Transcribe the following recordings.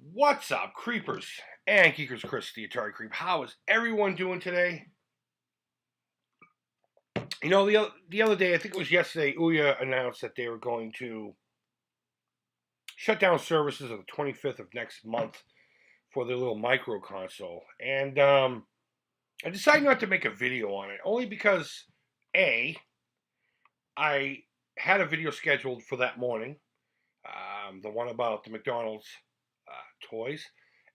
What's up, creepers and geekers? Chris, the Atari Creep. How is everyone doing today? You know, the other day, I think it was yesterday, Ouya announced that they were going to shut down services on the 25th of next month for their little micro console. And I decided not to make a video on it, only because, A, I had a video scheduled for that morning, the one about the McDonald's toys.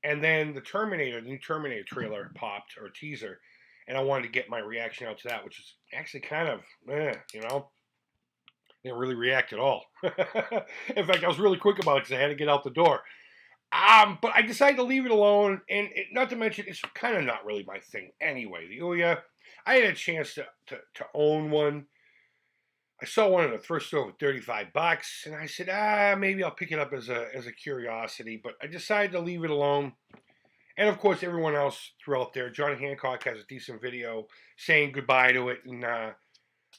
And then the new Terminator trailer popped, or teaser, and I wanted to get my reaction out to that, which is actually kind of, didn't really react at all. In fact, I was really quick about it because I had to get out the door. But I decided to leave it alone, and not to mention, it's kind of not really my thing anyway. The Ouya, I had a chance to own one. I saw one in a thrift store for $35, and I said, maybe I'll pick it up as a curiosity. But I decided to leave it alone. And of course, everyone else throughout there, John Hancock has a decent video saying goodbye to it, and I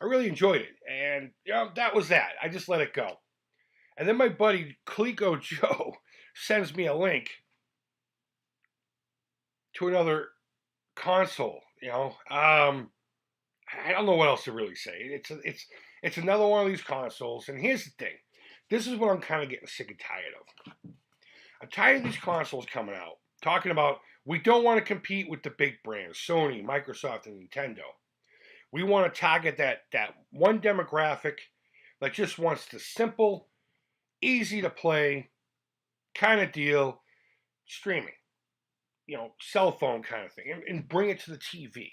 really enjoyed it. And that was that. I just let it go. And then my buddy Clico Joe sends me a link to another console. I don't know what else to really say. It's another one of these consoles, and here's the thing. This is what I'm kind of getting sick and tired of. I'm tired of these consoles coming out, talking about we don't want to compete with the big brands, Sony, Microsoft, and Nintendo. We want to target that one demographic that just wants the simple, easy to play kind of deal, streaming, cell phone kind of thing, and bring it to the TV,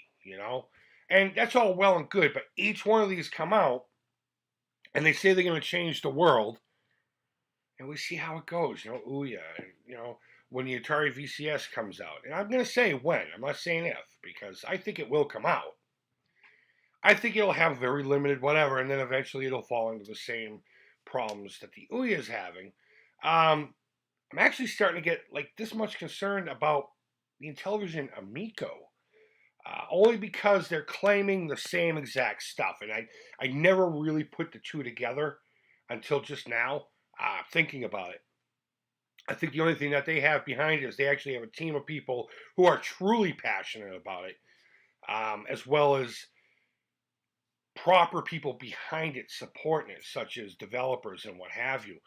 And that's all well and good, but each one of these come out, and they say they're going to change the world, and we see how it goes. Ouya, when the Atari VCS comes out. And I'm going to say when. I'm not saying if, because I think it will come out. I think it'll have very limited whatever, and then eventually it'll fall into the same problems that the Ouya is having. I'm actually starting to get like this much concerned about the Intellivision Amico. Only because they're claiming the same exact stuff. And I never really put the two together until just now, thinking about it. I think the only thing that they have behind it is they actually have a team of people who are truly passionate about it, as well as proper people behind it supporting it, such as developers and what have you.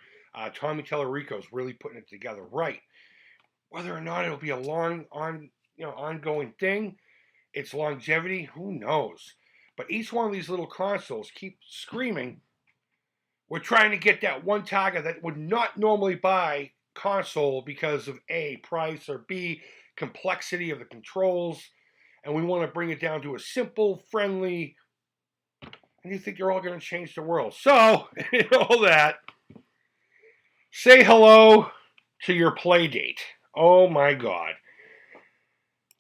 Tommy Tellerico is really putting it together right. Whether or not it'll be a ongoing thing, its longevity, who knows? But each one of these little consoles keep screaming, we're trying to get that one target that would not normally buy console because of A, price, or B, complexity of the controls, and we want to bring it down to a simple, friendly, and you think they're all going to change the world. So, all that, say hello to your play date. Oh my God.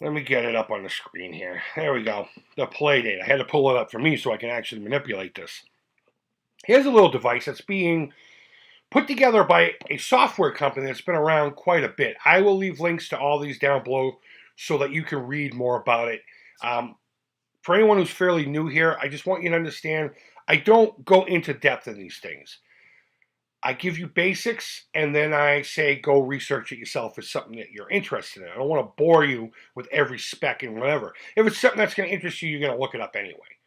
Let me get it up on the screen here. There we go. The Playdate. I had to pull it up for me so I can actually manipulate this. Here's a little device that's being put together by a software company that's been around quite a bit. I will leave links to all these down below so that you can read more about it. For anyone who's fairly new here, I just want you to understand, I don't go into depth in these things. I give you basics, and then I say go research it yourself if it's something that you're interested in. I don't want to bore you with every spec and whatever. If it's something that's going to interest you, you're going to look it up anyway.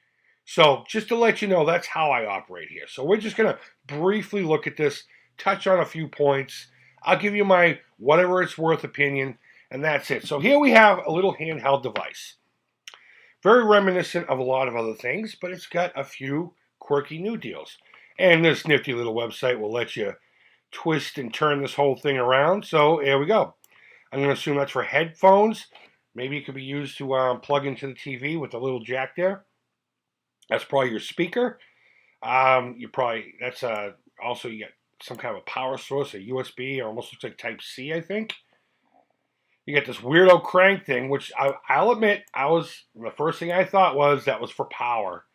So just to let you know, that's how I operate here. So we're just going to briefly look at this, touch on a few points. I'll give you my whatever it's worth opinion, and that's it. So here we have a little handheld device. Very reminiscent of a lot of other things, but it's got a few quirky new deals. And this nifty little website will let you twist and turn this whole thing around. So here we go. I'm going to assume that's for headphones. Maybe it could be used to plug into the TV with a little jack there. That's probably your speaker. That's also you get some kind of a power source, a USB, or almost looks like Type C, I think. You get this weirdo crank thing, which I'll admit, the first thing I thought was that was for power.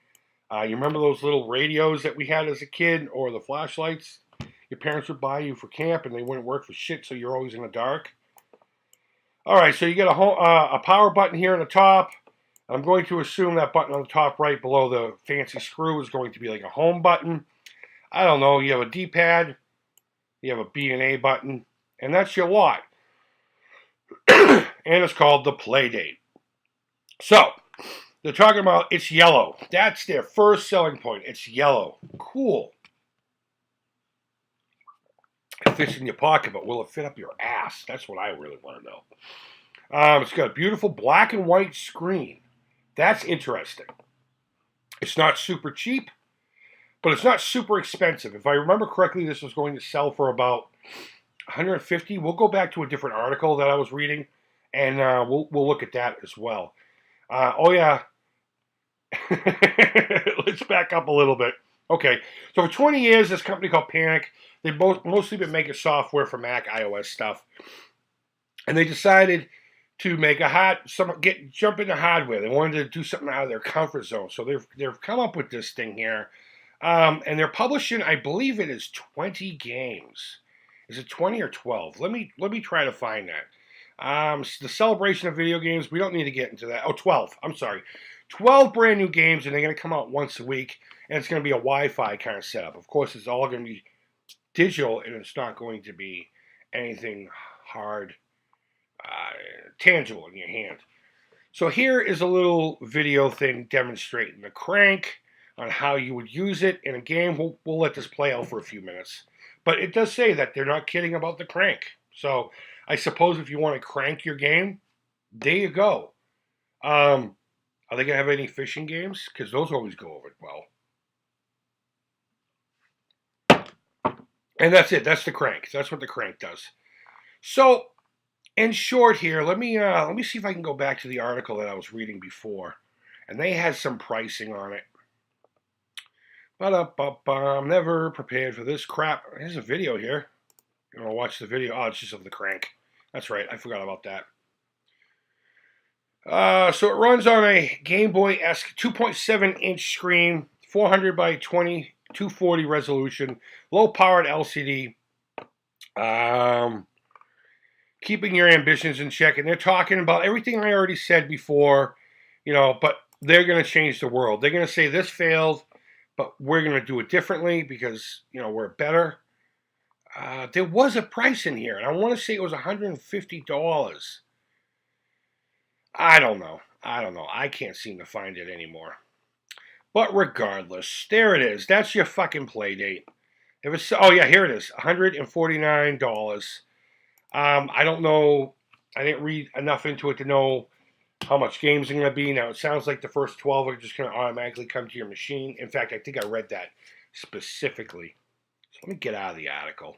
You remember those little radios that we had as a kid, or the flashlights your parents would buy you for camp, and they wouldn't work for shit, so you're always in the dark? All right, so you get a power button here on the top. I'm going to assume that button on the top right below the fancy screw is going to be like a home button. I don't know. You have a D-pad. You have a B and A button, and that's your lot. and it's called the Playdate. So, they're talking about it's yellow. That's their first selling point. It's yellow. Cool. It fits in your pocket, but will it fit up your ass? That's what I really want to know. It's got a beautiful black and white screen. That's interesting. It's not super cheap, but it's not super expensive. If I remember correctly, this was going to sell for about $150. We'll go back to a different article that I was reading, and we'll look at that as well. Oh yeah. Let's back up a little bit. Okay, so for 20 years, this company called Panic, they've mostly been making software for Mac iOS stuff, and they decided to make jump into hardware. They wanted to do something out of their comfort zone, so they've come up with this thing here, and they're publishing, I believe it is 20 games. Is it 20 or 12? Let me try to find that. The celebration of video games. We don't need to get into that. Oh, 12. I'm sorry. 12 brand new games, and they're going to come out once a week, and it's going to be a Wi-Fi kind of setup. Of course, it's all going to be digital, and it's not going to be anything hard, tangible in your hand. So here is a little video thing demonstrating the crank on how you would use it in a game. We'll let this play out for a few minutes. But it does say that they're not kidding about the crank. So I suppose if you want to crank your game, there you go. Are they going to have any fishing games? Because those always go over well. And that's it. That's the crank. That's what the crank does. So, in short here, let me see if I can go back to the article that I was reading before. And they had some pricing on it. I'm never prepared for this crap. Here's a video here. You want to watch the video? Oh, it's just of the crank. That's right. I forgot about that. So it runs on a Game Boy-esque 2.7-inch screen, 400 by 240 resolution, low-powered LCD, keeping your ambitions in check. And they're talking about everything I already said before, but they're going to change the world. They're going to say this failed, but we're going to do it differently because, we're better. There was a price in here, and I want to say it was $150. I don't know. I can't seem to find it anymore. But regardless, there it is. That's your fucking Playdate. Oh yeah, here it is. $149. I don't know. I didn't read enough into it to know how much games are going to be. Now, it sounds like the first 12 are just going to automatically come to your machine. In fact, I think I read that specifically. So let me get out of the article.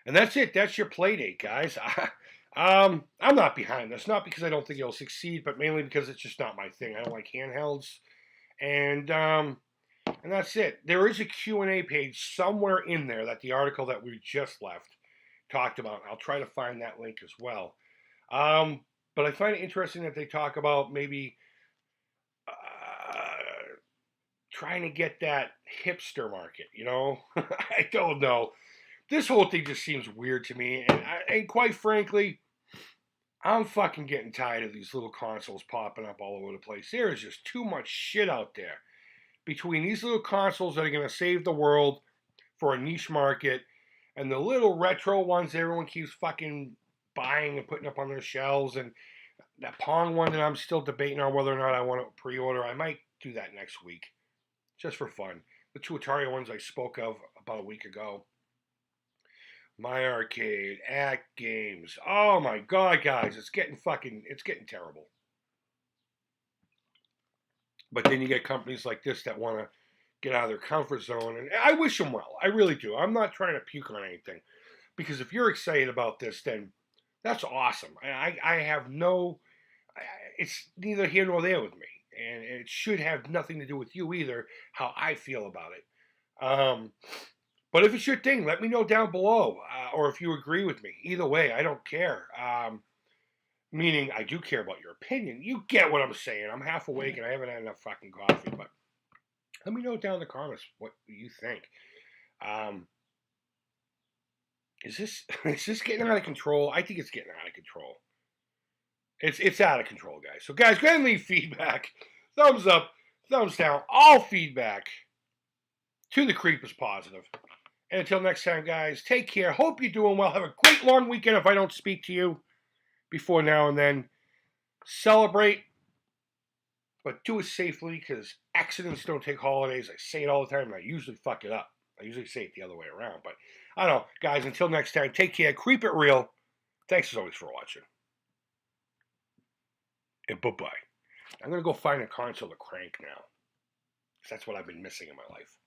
And that's it. That's your Playdate, guys. I'm not behind this. Not because I don't think it'll succeed, but mainly because it's just not my thing. I don't like handhelds. And that's it. There is a Q&A page somewhere in there that the article that we just left talked about. I'll try to find that link as well. But I find it interesting that they talk about maybe trying to get that hipster market, I don't know. This whole thing just seems weird to me. And quite frankly, I'm fucking getting tired of these little consoles popping up all over the place. There is just too much shit out there. Between these little consoles that are going to save the world for a niche market and the little retro ones everyone keeps fucking buying and putting up on their shelves, and that Pong one that I'm still debating on whether or not I want to pre-order. I might do that next week, just for fun. The two Atari ones I spoke of about a week ago. My Arcade, Act Games. Oh my god, guys, it's getting terrible. But then you get companies like this that want to get out of their comfort zone, and I wish them well. I really do. I'm not trying to puke on anything, because if you're excited about this, then that's awesome. I have no, it's neither here nor there with me, and it should have nothing to do with you either, how I feel about it. But if it's your thing, let me know down below, or if you agree with me. Either way, I don't care. Meaning, I do care about your opinion. You get what I'm saying. I'm half awake and I haven't had enough fucking coffee, but let me know down in the comments what you think. Is this getting out of control? I think it's getting out of control. It's out of control, guys. So, guys, go ahead and leave feedback. Thumbs up, thumbs down, all feedback to the Creep is positive. And until next time, guys, take care. Hope you're doing well. Have a great long weekend if I don't speak to you before now and then. Celebrate, but do it safely because accidents don't take holidays. I say it all the time, and I usually fuck it up. I usually say it the other way around. But I don't know. Guys, until next time, take care. Creep it real. Thanks as always for watching. And bye-bye. I'm going to go find a console to crank now. That's what I've been missing in my life.